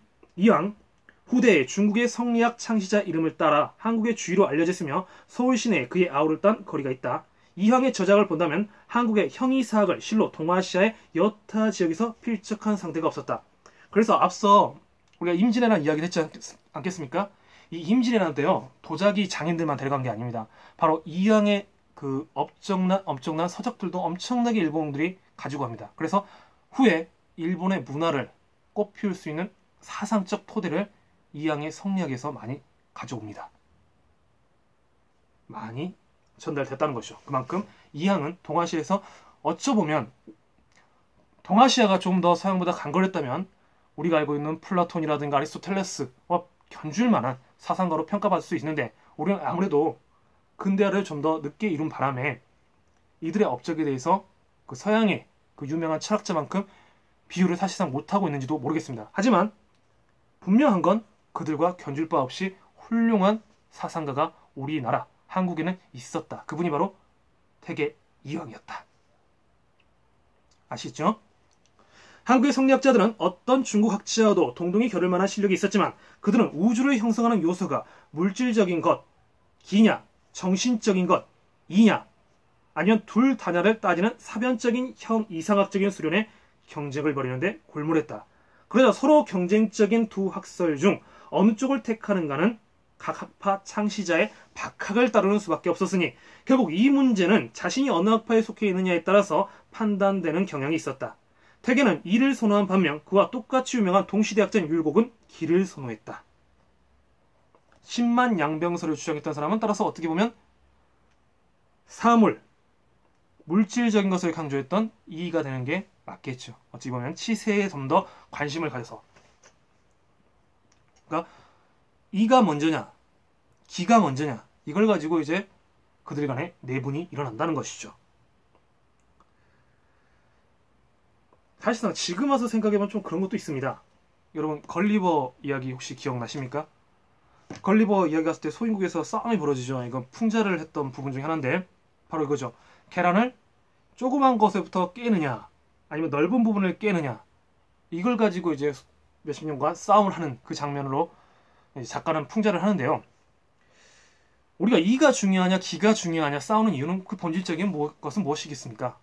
후대에 중국의 성리학 창시자 이름을 따라 한국의 주위로 알려졌으며 서울 시내에 그의 아우를 딴 거리가 있다. 이황의 저작을 본다면 한국의 형이사학을 실로 동아시아의 여타 지역에서 필적한 상대가 없었다. 그래서 앞서 우리가 임진왜란 이야기를 했지 않겠습니까? 이 임진왜란 때요. 도자기 장인들만 데려간 게 아닙니다. 바로 이황의 그 엄청난 서적들도 엄청나게 일본들이 가지고 갑니다. 그래서 후에 일본의 문화를 꽃피울 수 있는 사상적 토대를 이항의 성리학에서 많이 가져옵니다. 많이 전달됐다는 것이죠. 그만큼 이항은 동아시아에서 어쩌보면 동아시아가 좀 더 서양보다 간거렸다면 우리가 알고 있는 플라톤이라든가 아리스토텔레스와 견줄 만한 사상가로 평가받을 수 있는데 우리는 아무래도 근대화를 좀 더 늦게 이룬 바람에 이들의 업적에 대해서 그 서양의 그 유명한 철학자만큼 비유를 사실상 못하고 있는지도 모르겠습니다. 하지만 분명한 건 그들과 견줄 바 없이 훌륭한 사상가가 우리나라 한국에는 있었다. 그분이 바로 태계 이황이었다. 아시죠? 한국의 성리학자들은 어떤 중국 학자와도 동등히 겨룰 만한 실력이 있었지만 그들은 우주를 형성하는 요소가 물질적인 것, 기냐, 정신적인 것, 이냐, 아니면 둘 다냐를 따지는 사변적인 이상학적인 수련에 경쟁을 벌이는데 골몰했다. 그러자 서로 경쟁적인 두 학설 중 어느 쪽을 택하는가는 각 학파 창시자의 박학을 따르는 수밖에 없었으니 결국 이 문제는 자신이 어느 학파에 속해 있느냐에 따라서 판단되는 경향이 있었다. 태계는 이를 선호한 반면 그와 똑같이 유명한 동시대학자인 율곡은 기를 선호했다. 10만 양병설을 주장했던 사람은 따라서 어떻게 보면 사물, 물질적인 것을 강조했던 이가 되는 게 맞겠죠. 어찌 보면 치세에 좀 더 관심을 가져서. 그러니까 이가 먼저냐, 기가 먼저냐 이걸 가지고 이제 그들 간에 내분이 일어난다는 것이죠. 사실상 지금 와서 생각해보면 좀 그런 것도 있습니다. 여러분 걸리버 이야기 혹시 기억나십니까? 걸리버 이야기 갔을 때 소인국에서 싸움이 벌어지죠. 이건 풍자를 했던 부분 중에 하나인데 바로 이거죠. 계란을 조그만 것에부터 깨느냐 아니면 넓은 부분을 깨느냐 이걸 가지고 이제 몇십 년간 싸움을 하는 그 장면으로 작가는 풍자를 하는데요. 우리가 이가 중요하냐 기가 중요하냐 싸우는 이유는 그 본질적인 것은 무엇이겠습니까?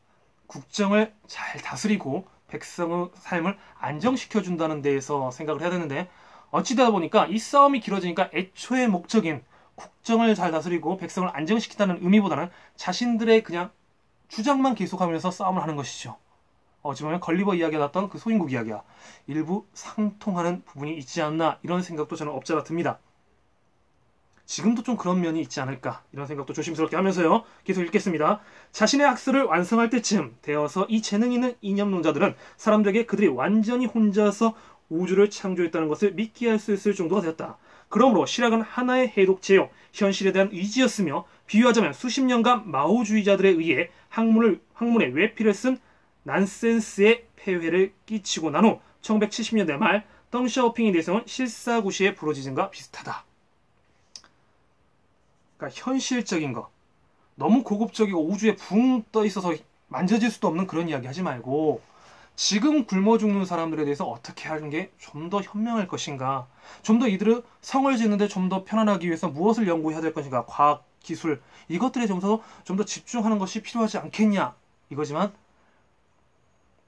국정을 잘 다스리고 백성의 삶을 안정시켜준다는 데에서 생각을 해야 되는데 어찌되다 보니까 이 싸움이 길어지니까 애초의 목적인 국정을 잘 다스리고 백성을 안정시킨다는 의미보다는 자신들의 그냥 주장만 계속하면서 싸움을 하는 것이죠. 어찌 보면 걸리버 이야기가 나왔던 그 소인국 이야기와 일부 상통하는 부분이 있지 않나 이런 생각도 저는 없지 않아 듭니다. 지금도 좀 그런 면이 있지 않을까 이런 생각도 조심스럽게 하면서요. 계속 읽겠습니다. 자신의 학설을 완성할 때쯤 되어서 이 재능 있는 이념론자들은 사람들에게 그들이 완전히 혼자서 우주를 창조했다는 것을 믿게 할 수 있을 정도가 되었다. 그러므로 실학은 하나의 해독제요 현실에 대한 의지였으며 비유하자면 수십 년간 마오주의자들에 의해 학문의 외피를 쓴 난센스의 폐회를 끼치고 난 후 1970년대 말 덩샤오핑이 내세운 실사구시의 부러지즘과 비슷하다. 그러니까 현실적인 거 너무 고급적이고 우주에 붕 떠 있어서 만져질 수도 없는 그런 이야기 하지 말고 지금 굶어 죽는 사람들에 대해서 어떻게 하는 게 좀 더 현명할 것인가, 좀 더 이들의 성을 짓는데 좀 더 편안하기 위해서 무엇을 연구해야 될 것인가, 과학, 기술 이것들에 좀 더 집중하는 것이 필요하지 않겠냐 이거지만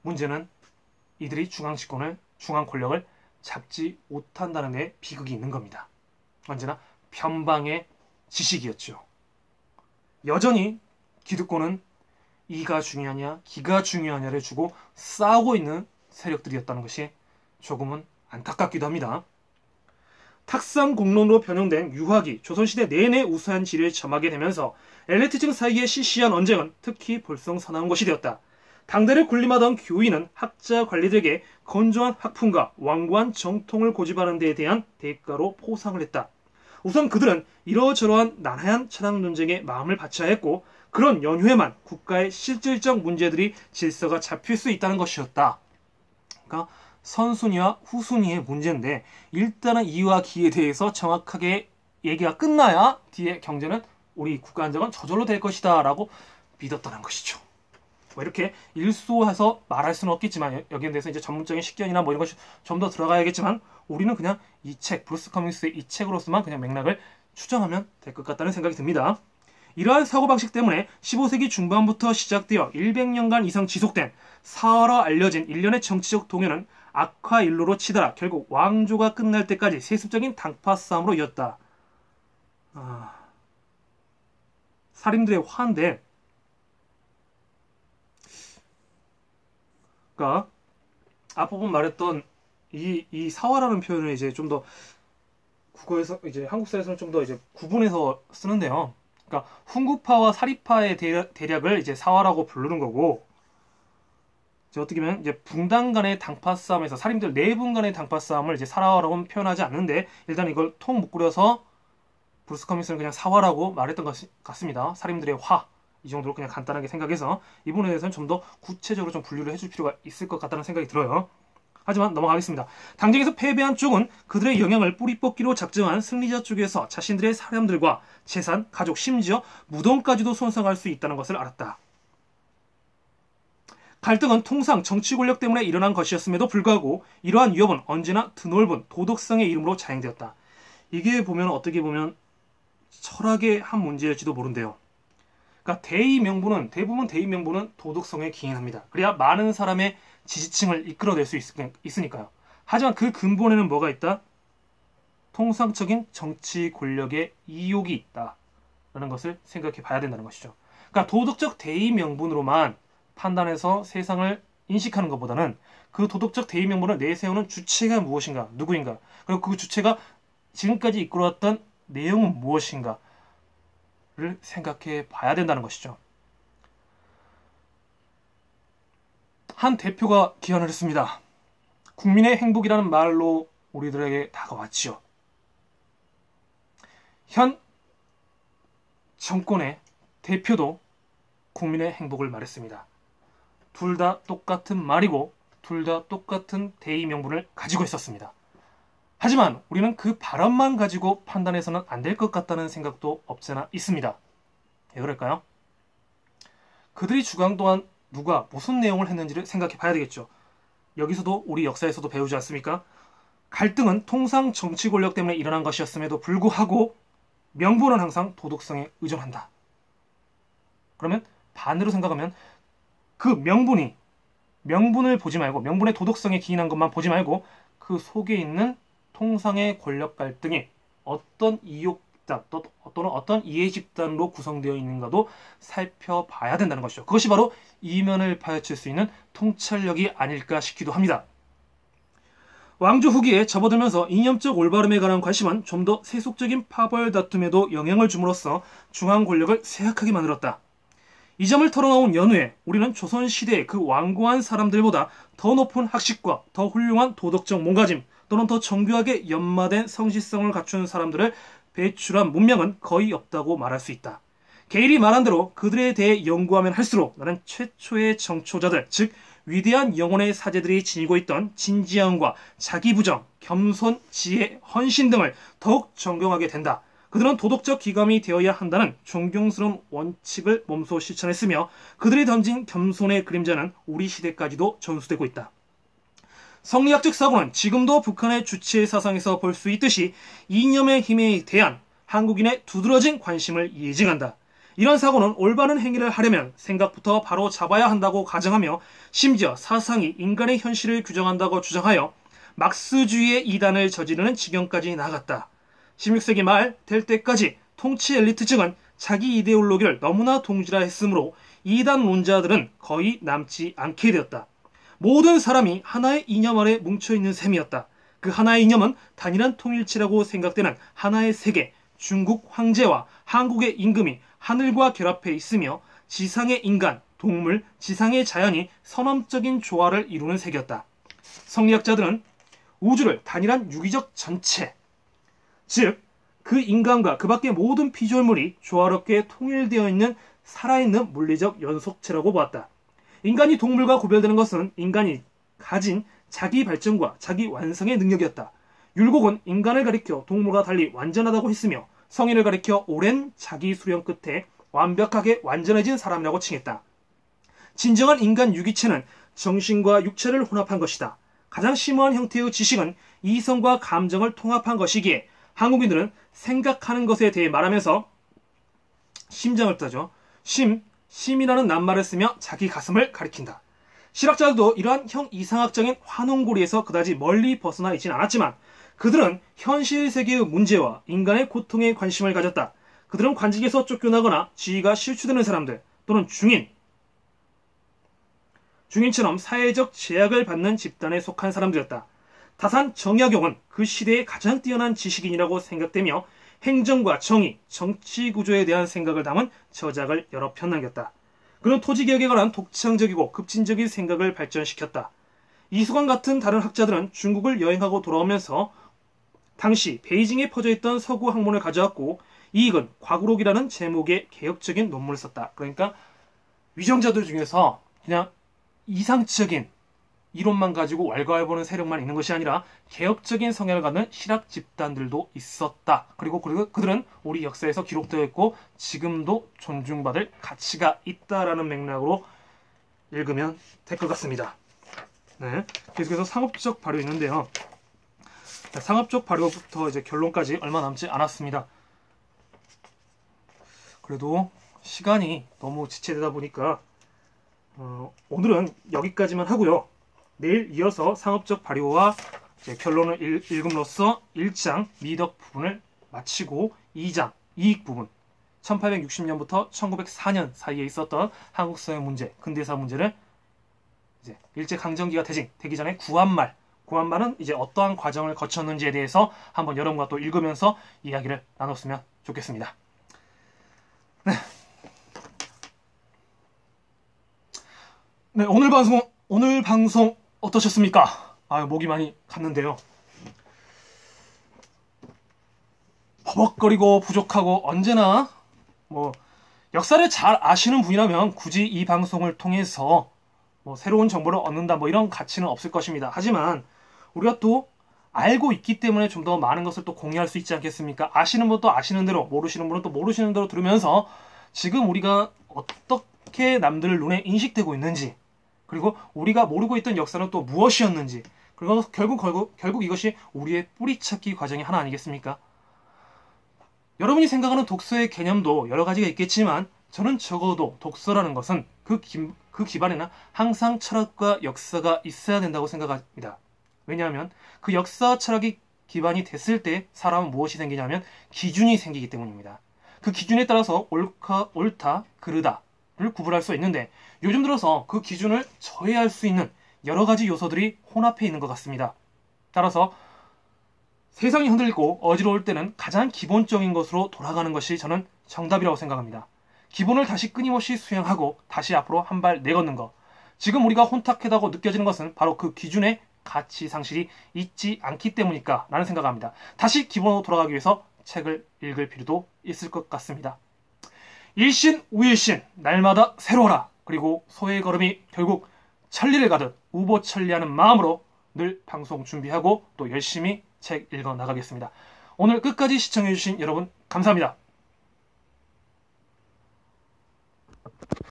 문제는 이들이 중앙 권력을 잡지 못한다는 데 비극이 있는 겁니다. 언제나 편방의 지식이었죠. 여전히 기득권은 이가 중요하냐 기가 중요하냐를 주고 싸우고 있는 세력들이었다는 것이 조금은 안타깝기도 합니다. 탁상공론으로 변형된 유학이 조선시대 내내 우수한 지리를 점하게 되면서 엘리트층 사이의 시시한 언쟁은 특히 볼썽사나운 것이 되었다. 당대를 군림하던 교인은 학자 관리들에게 건조한 학풍과 완고한 정통을 고집하는 데에 대한 대가로 포상을 했다. 우선 그들은 이러저러한 난해한 철학 논쟁에 마음을 바쳐야 했고 그런 연후에만 국가의 실질적 문제들이 질서가 잡힐 수 있다는 것이었다. 그러니까 선순위와 후순위의 문제인데 일단은 이와 기에 대해서 정확하게 얘기가 끝나야 뒤에 경제는 우리 국가 안정은 저절로 될 것이다 라고 믿었다는 것이죠. 뭐 이렇게 일소해서 말할 수는 없겠지만 여기에 대해서 이제 전문적인 식견이나 뭐 이런 것이 좀 더 들어가야겠지만 우리는 그냥 이 책, 브루스 커밍스의 이 책으로서만 그냥 맥락을 추정하면 될 것 같다는 생각이 듭니다. 이러한 사고방식 때문에 15세기 중반부터 시작되어 100년간 이상 지속된 사활화 알려진 일련의 정치적 동요는 악화일로로 치달아 결국 왕조가 끝날 때까지 세습적인 당파 싸움으로 이었다. 사림들의 화인데 그러니까 앞부분 말했던 이 사화라는 표현을 이제 좀 더 국어에서 이제 한국사에서는 좀 더 이제 구분해서 쓰는데요. 그러니까 훈구파와 사리파의 대략을 이제 사화라고 부르는 거고, 이제 어떻게 보면 이제 붕당 간의 당파 싸움에서 살인들 네 분 간의 당파 싸움을 이제 사화라고 표현하지 않는데, 일단 이걸 통 묶으려서 브루스 커민스는 그냥 사화라고 말했던 것 같습니다. 살인들의 화, 이 정도로 그냥 간단하게 생각해서 이 부분에 대해서는 좀 더 구체적으로 좀 분류를 해줄 필요가 있을 것 같다는 생각이 들어요. 하지만 넘어가겠습니다. 당쟁에서 패배한 쪽은 그들의 영향을 뿌리 뽑기로 작정한 승리자 쪽에서 자신들의 사람들과 재산, 가족, 심지어 무덤까지도 손상할 수 있다는 것을 알았다. 갈등은 통상 정치 권력 때문에 일어난 것이었음에도 불구하고 이러한 위협은 언제나 드넓은 도덕성의 이름으로 자행되었다. 이게 보면 어떻게 보면 철학의 한 문제일지도 모른대요. 그러니까 대부분 대의 명분은 도덕성에 기인합니다. 그래야 많은 사람의 지지층을 이끌어낼 수 있으니까요. 하지만 그 근본에는 뭐가 있다? 통상적인 정치 권력의 이욕이 있다라는 것을 생각해 봐야 된다는 것이죠. 그러니까 도덕적 대의 명분으로만 판단해서 세상을 인식하는 것보다는 그 도덕적 대의 명분을 내세우는 주체가 무엇인가, 누구인가, 그리고 그 주체가 지금까지 이끌어왔던 내용은 무엇인가를 생각해 봐야 된다는 것이죠. 한 대표가 기한을 했습니다. 국민의 행복이라는 말로 우리들에게 다가왔지요. 현 정권의 대표도 국민의 행복을 말했습니다. 둘 다 똑같은 말이고 둘 다 똑같은 대의 명분을 가지고 있었습니다. 하지만 우리는 그 발언만 가지고 판단해서는 안 될 것 같다는 생각도 없잖아 있습니다. 왜 그럴까요? 그들이 주강 동안 누가 무슨 내용을 했는지를 생각해 봐야 되겠죠. 여기서도 우리 역사에서도 배우지 않습니까? 갈등은 통상 정치 권력 때문에 일어난 것이었음에도 불구하고 명분은 항상 도덕성에 의존한다. 그러면 반대로 생각하면 그 명분을 보지 말고, 명분의 도덕성에 기인한 것만 보지 말고 그 속에 있는 통상의 권력 갈등이 어떤 이익집단 또는 어떤 이해 집단으로 구성되어 있는가도 살펴봐야 된다는 것이죠. 그것이 바로 이면을 파헤칠 수 있는 통찰력이 아닐까 싶기도 합니다. 왕조 후기에 접어들면서 이념적 올바름에 관한 관심은 좀 더 세속적인 파벌 다툼에도 영향을 줌으로써 중앙 권력을 쇠약하게 만들었다. 이 점을 털어놓은 연후에 우리는 조선시대의 그 완고한 사람들보다 더 높은 학식과 더 훌륭한 도덕적 몸가짐 또는 더 정교하게 연마된 성실성을 갖춘 사람들을 배출한 문명은 거의 없다고 말할 수 있다. 게일이 말한 대로 그들에 대해 연구하면 할수록 나는 최초의 정초자들, 즉 위대한 영혼의 사제들이 지니고 있던 진지함과 자기부정, 겸손, 지혜, 헌신 등을 더욱 존경하게 된다. 그들은 도덕적 기감이 되어야 한다는 존경스러운 원칙을 몸소 실천했으며 그들이 던진 겸손의 그림자는 우리 시대까지도 전수되고 있다. 성리학적 사고는 지금도 북한의 주체 사상에서 볼 수 있듯이 이념의 힘에 대한 한국인의 두드러진 관심을 예증한다. 이런 사고는 올바른 행위를 하려면 생각부터 바로 잡아야 한다고 가정하며 심지어 사상이 인간의 현실을 규정한다고 주장하여 막스주의의 이단을 저지르는 지경까지 나아갔다. 16세기 말 될 때까지 통치 엘리트층은 자기 이데올로기를 너무나 동질화했으므로 이단론자들은 거의 남지 않게 되었다. 모든 사람이 하나의 이념 아래 뭉쳐있는 셈이었다. 그 하나의 이념은 단일한 통일체라고 생각되는 하나의 세계, 중국 황제와 한국의 임금이 하늘과 결합해 있으며 지상의 인간, 동물, 지상의 자연이 선언적인 조화를 이루는 세계였다. 성리학자들은 우주를 단일한 유기적 전체, 즉 그 인간과 그 밖의 모든 피조물이 조화롭게 통일되어 있는 살아있는 물리적 연속체라고 보았다. 인간이 동물과 구별되는 것은 인간이 가진 자기 발전과 자기 완성의 능력이었다. 율곡은 인간을 가리켜 동물과 달리 완전하다고 했으며 성인을 가리켜 오랜 자기 수련 끝에 완벽하게 완전해진 사람이라고 칭했다. 진정한 인간 유기체는 정신과 육체를 혼합한 것이다. 가장 심오한 형태의 지식은 이성과 감정을 통합한 것이기에 한국인들은 생각하는 것에 대해 말하면서 심장을 따죠. 심이라는 낱말을 쓰며 자기 가슴을 가리킨다. 실학자들도 이러한 형 이상학적인 환원고리에서 그다지 멀리 벗어나 있진 않았지만 그들은 현실 세계의 문제와 인간의 고통에 관심을 가졌다. 그들은 관직에서 쫓겨나거나 지위가 실추되는 사람들 또는 중인, 중인처럼 사회적 제약을 받는 집단에 속한 사람들이었다. 다산 정약용은 그 시대의 가장 뛰어난 지식인이라고 생각되며 행정과 정의, 정치 구조에 대한 생각을 담은 저작을 여러 편 남겼다. 그는 토지개혁에 관한 독창적이고 급진적인 생각을 발전시켰다. 이수관 같은 다른 학자들은 중국을 여행하고 돌아오면서 당시 베이징에 퍼져있던 서구 학문을 가져왔고 이익은 과구록이라는 제목의 개혁적인 논문을 썼다. 그러니까 위정자들 중에서 그냥 이상적인 이론만 가지고 왈가왈부하는 세력만 있는 것이 아니라 개혁적인 성향을 갖는 실학 집단들도 있었다. 그리고 그들은 우리 역사에서 기록되어 있고 지금도 존중받을 가치가 있다라는 맥락으로 읽으면 될 것 같습니다. 네, 계속해서 상업적 발효 있는데요. 상업적 발효부터 이제 결론까지 얼마 남지 않았습니다. 그래도 시간이 너무 지체되다 보니까 오늘은 여기까지만 하고요. 내일 이어서 상업적 발효와 결론을 읽음으로써 1장 미덕 부분을 마치고 2장 이익 부분 1860년부터 1904년 사이에 있었던 한국 사회 문제, 근대사 문제를 이제 일제강점기가 되기 전에 구한말은 이제 어떠한 과정을 거쳤는지에 대해서 한번 여러분과 또 읽으면서 이야기를 나눴으면 좋겠습니다. 네, 오늘 방송 어떠셨습니까? 목이 많이 갔는데요. 버벅거리고 부족하고 언제나 역사를 잘 아시는 분이라면 굳이 이 방송을 통해서 새로운 정보를 얻는다 이런 가치는 없을 것입니다. 하지만 우리가 또 알고 있기 때문에 좀 더 많은 것을 또 공유할 수 있지 않겠습니까? 아시는 분은 또 아시는 대로, 모르시는 분은 또 모르시는 대로 들으면서 지금 우리가 어떻게 남들 눈에 인식되고 있는지, 그리고 우리가 모르고 있던 역사는 또 무엇이었는지, 그리고 결국 이것이 우리의 뿌리찾기 과정이 하나 아니겠습니까? 여러분이 생각하는 독서의 개념도 여러 가지가 있겠지만 저는 적어도 독서라는 것은 그 기반에는 항상 철학과 역사가 있어야 된다고 생각합니다. 왜냐하면 그 역사 철학이 기반이 됐을 때 사람은 무엇이 생기냐면 기준이 생기기 때문입니다. 그 기준에 따라서 옳다, 그르다를 구분할 수 있는데 요즘 들어서 그 기준을 저해할 수 있는 여러 가지 요소들이 혼합해 있는 것 같습니다. 따라서 세상이 흔들리고 어지러울 때는 가장 기본적인 것으로 돌아가는 것이 저는 정답이라고 생각합니다. 기본을 다시 끊임없이 수행하고 다시 앞으로 한 발 내걷는 것. 지금 우리가 혼탁하다고 느껴지는 것은 바로 그 기준의 가치 상실이 있지 않기 때문일까 라는 생각합니다. 다시 기본으로 돌아가기 위해서 책을 읽을 필요도 있을 것 같습니다. 일신 우일신 날마다 새로워라. 그리고 소의 걸음이 결국 천리를 가듯 우보천리하는 마음으로 늘 방송 준비하고 또 열심히 책 읽어 나가겠습니다. 오늘 끝까지 시청해주신 여러분 감사합니다.